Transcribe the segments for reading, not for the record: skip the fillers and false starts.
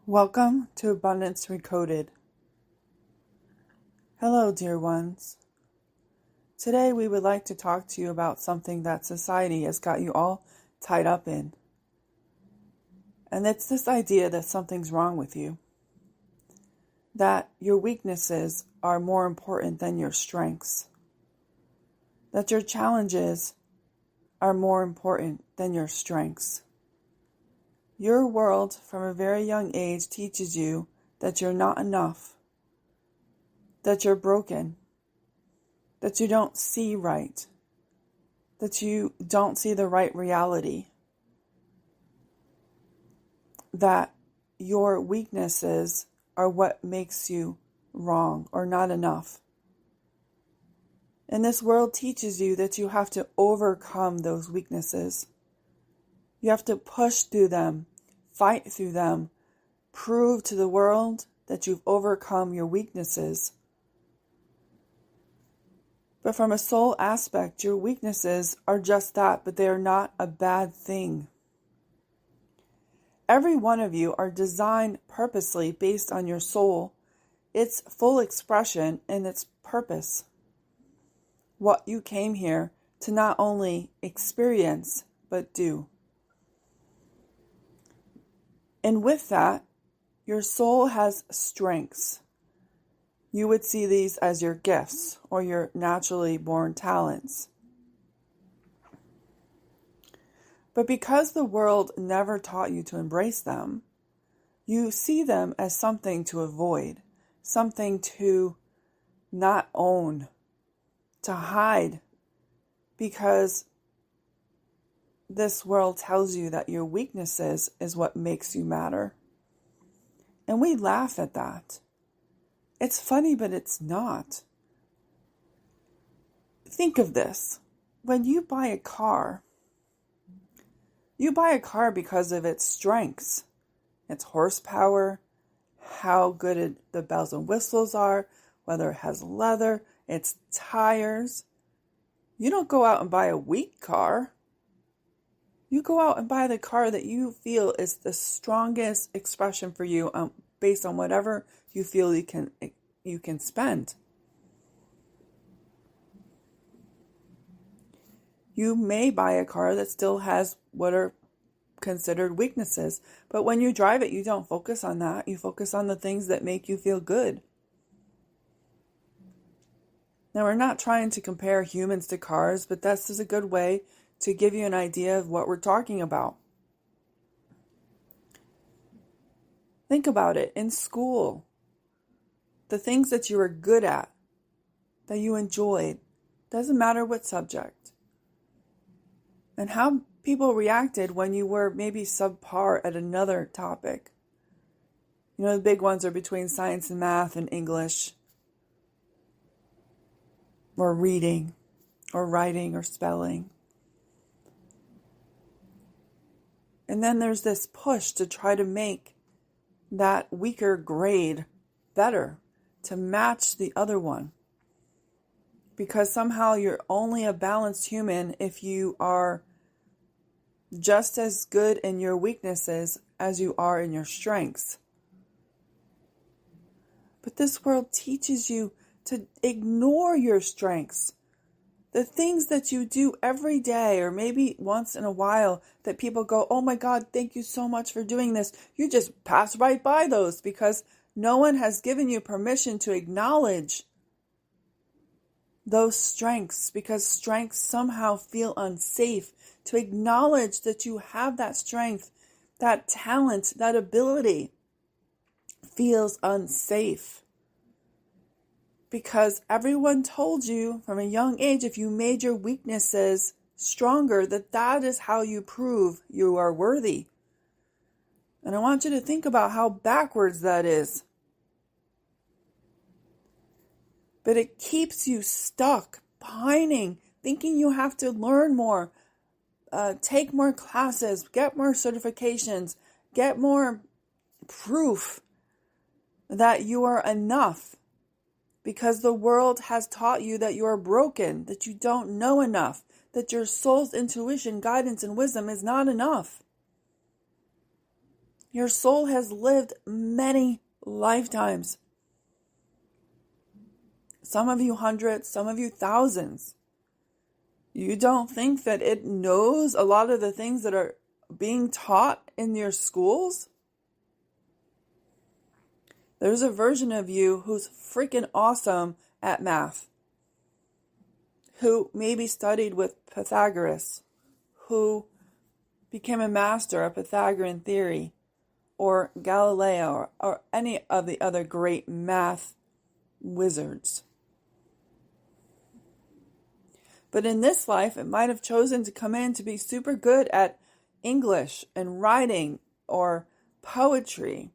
Welcome to Abundance Recoded. Hello, dear ones. Today we would like to talk to you about something that society has got you all tied up in. And it's this idea that something's wrong with you. That your weaknesses are more important than your strengths. That your challenges are more important than your strengths. Your world from a very young age teaches you that you're not enough, that you're broken, that you don't see right, that you don't see the right reality, that your weaknesses are what makes you wrong or not enough. And this world teaches you that you have to overcome those weaknesses. You have to push through them, fight through them, prove to the world that you've overcome your weaknesses. But from a soul aspect, your weaknesses are just that, but they are not a bad thing. Every one of you are designed purposely based on your soul, its full expression and its purpose. What you came here to not only experience, but do. And with that, your soul has strengths. You would see these as your gifts or your naturally born talents. But because the world never taught you to embrace them, you see them as something to avoid, something to not own, to hide, because this world tells you that your weaknesses is what makes you matter. And we laugh at that. It's funny, but it's not. Think of this. When you buy a car because of its strengths, its horsepower, how good the bells and whistles are, whether it has leather, its tires. You don't go out and buy a weak car. You go out and buy the car that you feel is the strongest expression for you based on whatever you feel you can spend. You may buy a car that still has what are considered weaknesses, but when you drive it, you don't focus on that. You focus on the things that make you feel good. Now, we're not trying to compare humans to cars, but this is a good way to give you an idea of what we're talking about. Think about it. In school, the things that you were good at, that you enjoyed, doesn't matter what subject, and how people reacted when you were maybe subpar at another topic. You know, the big ones are between science and math and English, or reading, or writing, or spelling. And then there's this push to try to make that weaker grade better, to match the other one. Because somehow you're only a balanced human if you are just as good in your weaknesses as you are in your strengths. But this world teaches you to ignore your strengths. The things that you do every day, or maybe once in a while, that people go, oh my God, thank you so much for doing this. You just pass right by those because no one has given you permission to acknowledge those strengths, because strengths somehow feel unsafe. To acknowledge that you have that strength, that talent, that ability feels unsafe. Because everyone told you from a young age, if you made your weaknesses stronger, that is how you prove you are worthy. And I want you to think about how backwards that is. But it keeps you stuck, pining, thinking you have to learn more, take more classes, get more certifications, get more proof that you are enough. Because the world has taught you that you are broken, that you don't know enough, that your soul's intuition, guidance, and wisdom is not enough. Your soul has lived many lifetimes. Some of you hundreds, some of you thousands. You don't think that it knows a lot of the things that are being taught in your schools? There's a version of you who's freaking awesome at math, who maybe studied with Pythagoras, who became a master of Pythagorean theory, or Galileo, or any of the other great math wizards. But in this life, it might have chosen to come in to be super good at English and writing or poetry.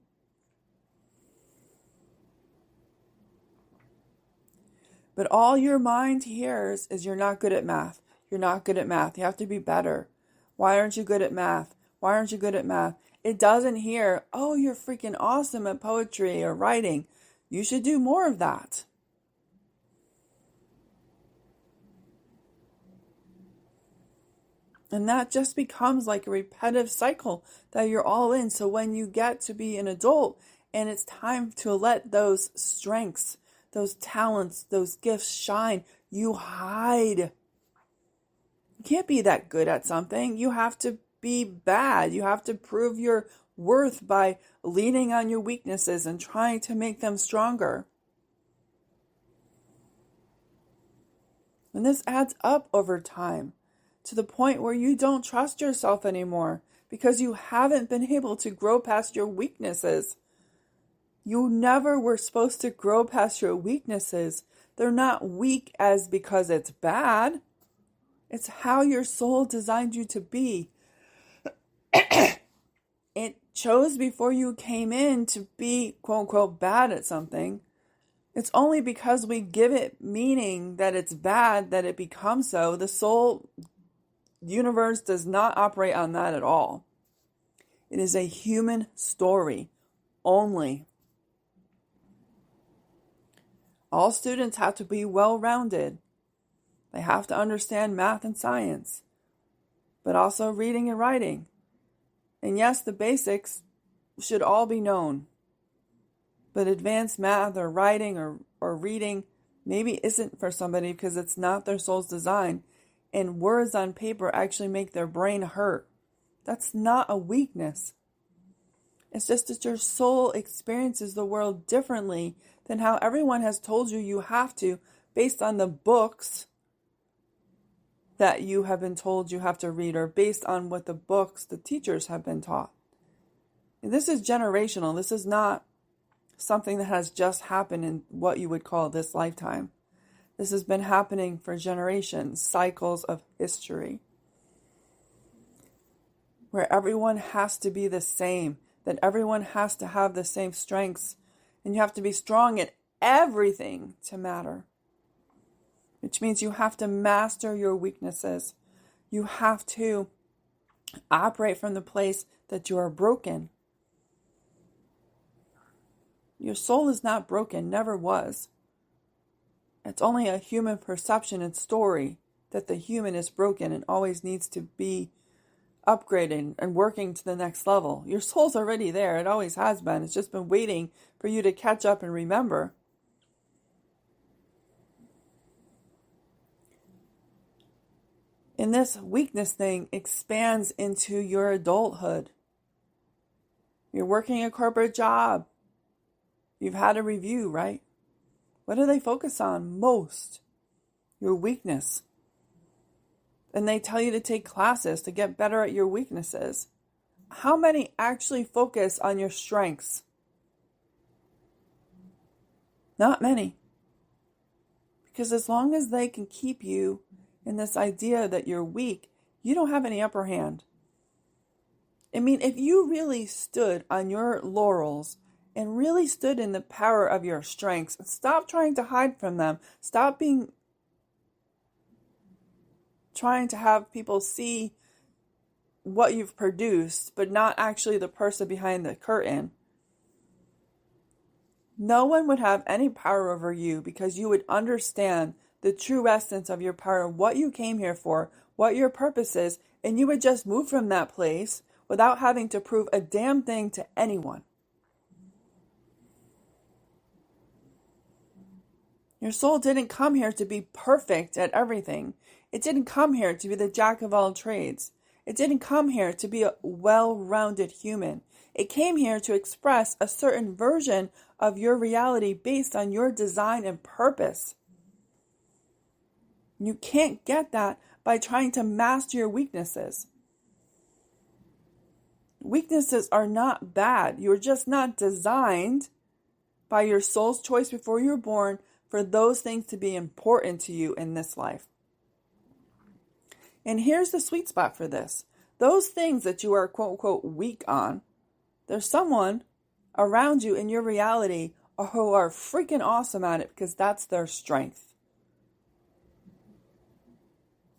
But all your mind hears is you're not good at math. You're not good at math. You have to be better. Why aren't you good at math? Why aren't you good at math? It doesn't hear, oh, you're freaking awesome at poetry or writing. You should do more of that. And that just becomes like a repetitive cycle that you're all in. So when you get to be an adult and it's time to let those strengths, those talents, those gifts shine, you hide. You can't be that good at something. You have to be bad. You have to prove your worth by leaning on your weaknesses and trying to make them stronger. And this adds up over time to the point where you don't trust yourself anymore because you haven't been able to grow past your weaknesses. You never were supposed to grow past your weaknesses. They're not weak as because it's bad. It's how your soul designed you to be. It chose before you came in to be, quote unquote, bad at something. It's only because we give it meaning that it's bad that it becomes so. The soul universe does not operate on that at all. It is a human story only. All students have to be well-rounded. They have to understand math and science, but also reading and writing. And yes, the basics should all be known. But advanced math or writing or reading maybe isn't for somebody because it's not their soul's design. And words on paper actually make their brain hurt. That's not a weakness. It's just that your soul experiences the world differently than how everyone has told you you have to, based on the books that you have been told you have to read, or based on what the books the teachers have been taught. And this is generational. This is not something that has just happened in what you would call this lifetime. This has been happening for generations, cycles of history, where everyone has to be the same, that everyone has to have the same strengths, and you have to be strong at everything to matter. Which means you have to master your weaknesses. You have to operate from the place that you are broken. Your soul is not broken, never was. It's only a human perception and story that the human is broken and always needs to be upgraded and working to the next level. Your soul's already there. It always has been. It's just been waiting for you to catch up and remember. And this weakness thing expands into your adulthood. You're working a corporate job. You've had a review, right? What do they focus on most? Your weakness. And they tell you to take classes to get better at your weaknesses. How many actually focus on your strengths? Not many. Because as long as they can keep you in this idea that you're weak, you don't have any upper hand. I mean, if you really stood on your laurels and really stood in the power of your strengths, stop trying to hide from them. Stop trying to have people see what you've produced, but not actually the person behind the curtain. No one would have any power over you because you would understand the true essence of your power, what you came here for, what your purpose is, and you would just move from that place without having to prove a damn thing to anyone. Your soul didn't come here to be perfect at everything. It didn't come here to be the jack of all trades. It didn't come here to be a well-rounded human. It came here to express a certain version of your reality based on your design and purpose. You can't get that by trying to master your weaknesses. Weaknesses are not bad. You're just not designed by your soul's choice before you were born for those things to be important to you in this life. And here's the sweet spot for this. Those things that you are quote unquote weak on, there's someone around you in your reality who are freaking awesome at it because that's their strength.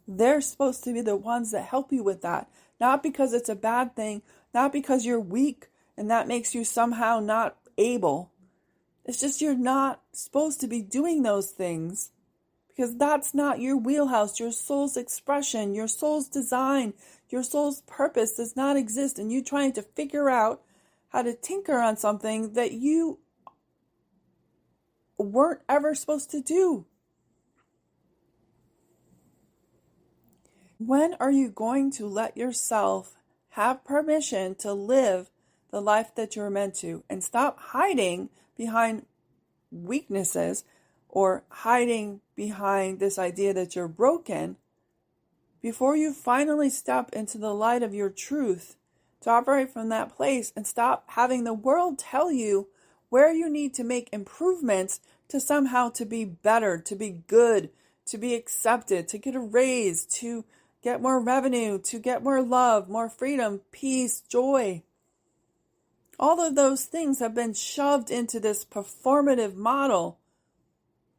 They're supposed to be the ones that help you with that. Not because it's a bad thing, not because you're weak and that makes you somehow not able. It's just you're not supposed to be doing those things because that's not your wheelhouse. Your soul's expression, your soul's design, your soul's purpose does not exist. And you trying to figure out how to tinker on something that you weren't ever supposed to do. When are you going to let yourself have permission to live the life that you're meant to and stop hiding behind weaknesses or hiding behind this idea that you're broken before you finally step into the light of your truth to operate from that place and stop having the world tell you where you need to make improvements to somehow to be better, to be good, to be accepted, to get a raise, to get more revenue, to get more love, more freedom, peace, joy. All of those things have been shoved into this performative model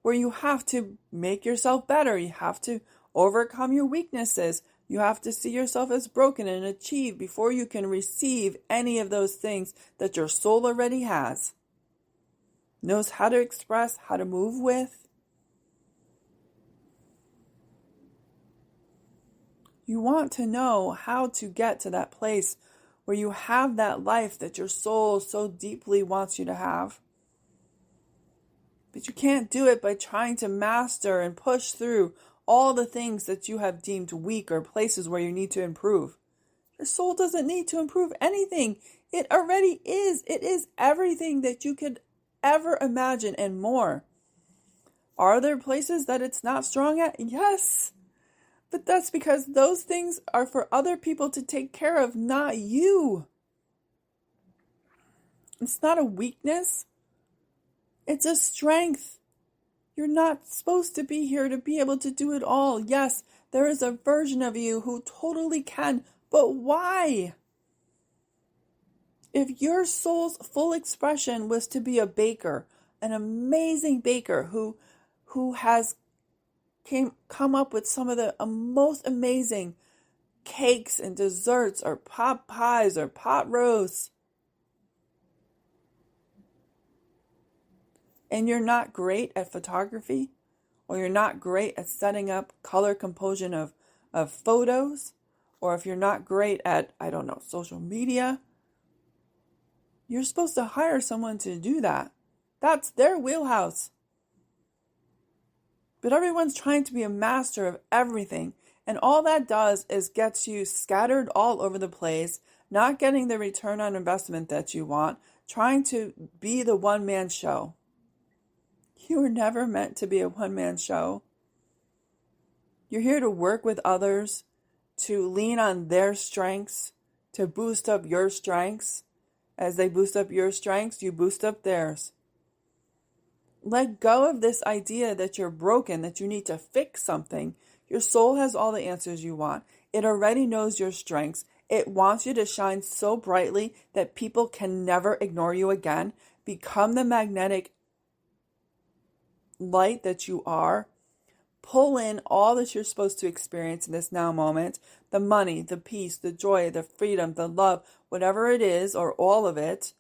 where you have to make yourself better. You have to overcome your weaknesses. You have to see yourself as broken and achieve before you can receive any of those things that your soul already has. Knows how to express, how to move with. You want to know how to get to that place where you have that life that your soul so deeply wants you to have. But you can't do it by trying to master and push through all the things that you have deemed weak or places where you need to improve. Your soul doesn't need to improve anything. It already is. It is everything that you could ever imagine and more. Are there places that it's not strong at? Yes. But that's because those things are for other people to take care of, not you. It's not a weakness. It's a strength. You're not supposed to be here to be able to do it all. Yes, there is a version of you who totally can, but why? If your soul's full expression was to be a baker, an amazing baker who has come up with some of the most amazing cakes and desserts or pot pies or pot roasts, and you're not great at photography, or you're not great at setting up color composition of photos, or if you're not great at, social media, you're supposed to hire someone to do that. That's their wheelhouse. But everyone's trying to be a master of everything. And all that does is gets you scattered all over the place, not getting the return on investment that you want, trying to be the one-man show. You were never meant to be a one-man show. You're here to work with others, to lean on their strengths, to boost up your strengths. As they boost up your strengths, you boost up theirs. Let go of this idea that you're broken, that you need to fix something. Your soul has all the answers you want. It already knows your strengths. It wants you to shine so brightly that people can never ignore you again. Become the magnetic light that you are. Pull in all that you're supposed to experience in this now moment. The money, the peace, the joy, the freedom, the love, whatever it is, or all of it.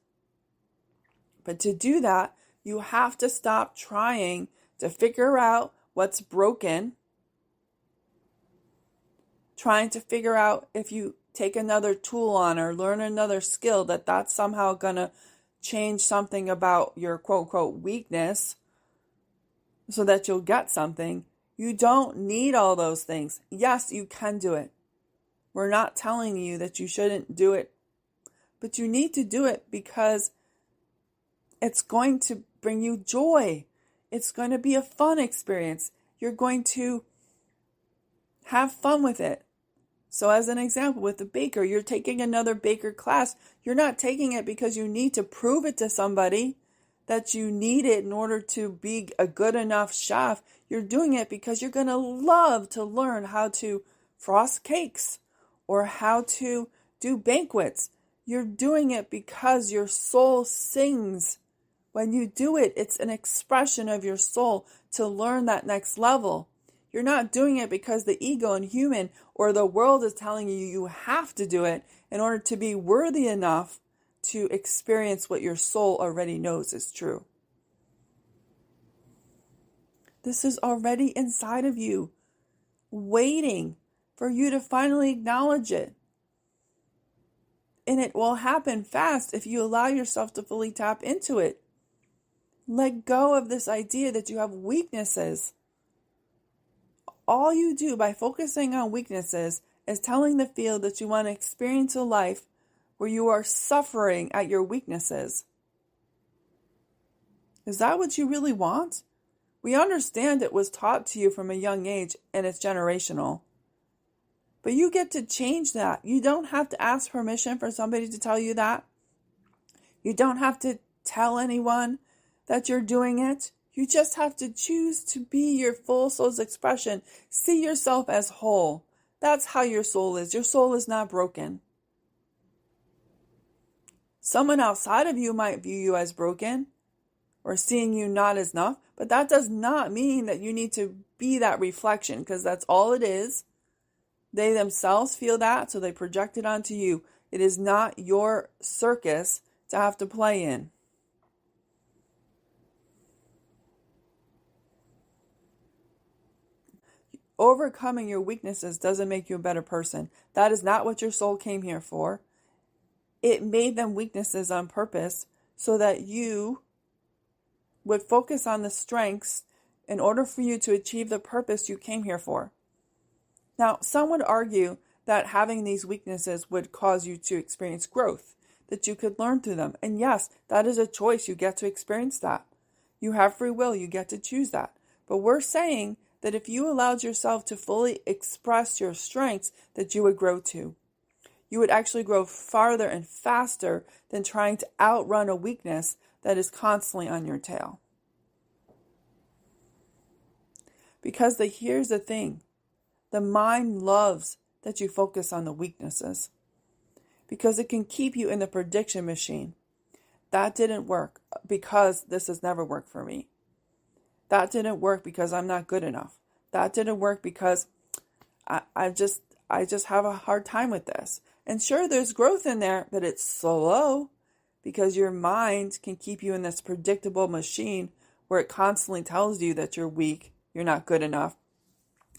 But to do that, you have to stop trying to figure out what's broken. Trying to figure out if you take another tool on or learn another skill, that's somehow going to change something about your quote unquote weakness so that you'll get something. You don't need all those things. Yes, you can do it. We're not telling you that you shouldn't do it, but you need to do it because it's going to bring you joy. It's going to be a fun experience. You're going to have fun with it. So as an example, with the baker, you're taking another baker class. You're not taking it because you need to prove it to somebody that you need it in order to be a good enough chef. You're doing it because you're going to love to learn how to frost cakes or how to do banquets. You're doing it because your soul sings. When you do it, it's an expression of your soul to learn that next level. You're not doing it because the ego and human or the world is telling you you have to do it in order to be worthy enough to experience what your soul already knows is true. This is already inside of you, waiting for you to finally acknowledge it. And it will happen fast if you allow yourself to fully tap into it. Let go of this idea that you have weaknesses. All you do by focusing on weaknesses is telling the field that you want to experience a life where you are suffering at your weaknesses. Is that what you really want? We understand it was taught to you from a young age and it's generational. But you get to change that. You don't have to ask permission for somebody to tell you that. You don't have to tell anyone that you're doing it. You just have to choose to be your full soul's expression. See yourself as whole. That's how your soul is. Your soul is not broken. Someone outside of you might view you as broken or seeing you not as enough, but that does not mean that you need to be that reflection, because that's all it is. They themselves feel that, so they project it onto you. It is not your circus to have to play in. Overcoming your weaknesses doesn't make you a better person. That is not what your soul came here for. It made them weaknesses on purpose so that you would focus on the strengths in order for you to achieve the purpose you came here for. Now, some would argue that having these weaknesses would cause you to experience growth, that you could learn through them. And yes, that is a choice. You get to experience that. You have free will. You get to choose that. But we're saying that if you allowed yourself to fully express your strengths, that you would grow too. You would actually grow farther and faster than trying to outrun a weakness that is constantly on your tail. Because here's the thing. The mind loves that you focus on the weaknesses because it can keep you in the prediction machine. That didn't work because this has never worked for me. That didn't work because I'm not good enough. That didn't work because I just have a hard time with this. And sure, there's growth in there, but it's slow because your mind can keep you in this predictable machine where it constantly tells you that you're weak, you're not good enough,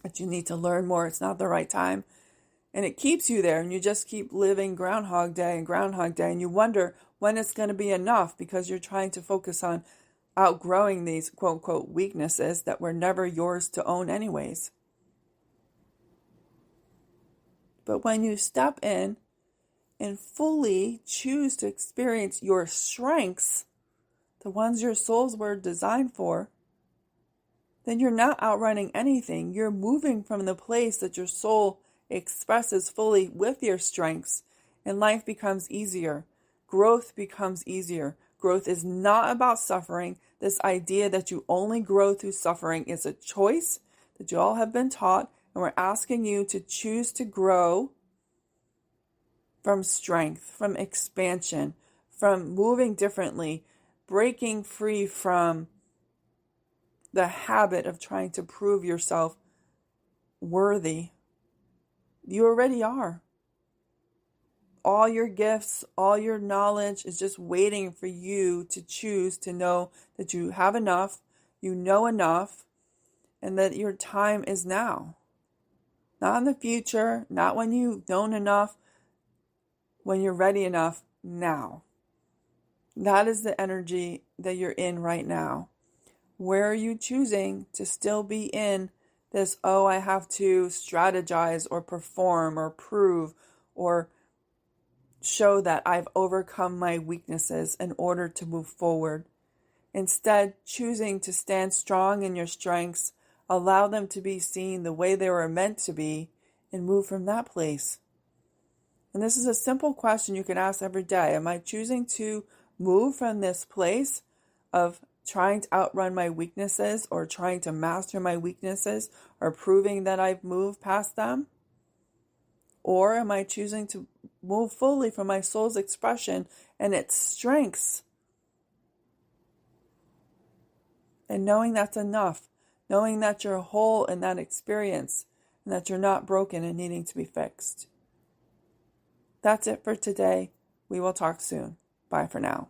that you need to learn more, it's not the right time. And it keeps you there, and you just keep living Groundhog Day, and you wonder when it's going to be enough because you're trying to focus on outgrowing these quote-unquote weaknesses that were never yours to own anyways. But when you step in and fully choose to experience your strengths, the ones your souls were designed for, then you're not outrunning anything. You're moving from the place that your soul expresses fully with your strengths, and life becomes easier. Growth becomes easier. Growth is not about suffering. This idea that you only grow through suffering is a choice that you all have been taught, and we're asking you to choose to grow from strength, from expansion, from moving differently, breaking free from the habit of trying to prove yourself worthy. You already are. All your gifts, all your knowledge is just waiting for you to choose to know that you have enough, you know enough, and that your time is now. Not in the future, not when you've known enough when you're ready enough now. That is the energy that you're in right now. Where are you choosing to still be in this, oh, I have to strategize or perform or prove or show that I've overcome my weaknesses in order to move forward? Instead, choosing to stand strong in your strengths, allow them to be seen the way they were meant to be, and move from that place. And this is a simple question you can ask every day. Am I choosing to move from this place of trying to outrun my weaknesses or trying to master my weaknesses or proving that I've moved past them? Or am I choosing to move fully from my soul's expression and its strengths? And knowing that's enough, knowing that you're whole in that experience and that you're not broken and needing to be fixed. That's it for today. We will talk soon. Bye for now.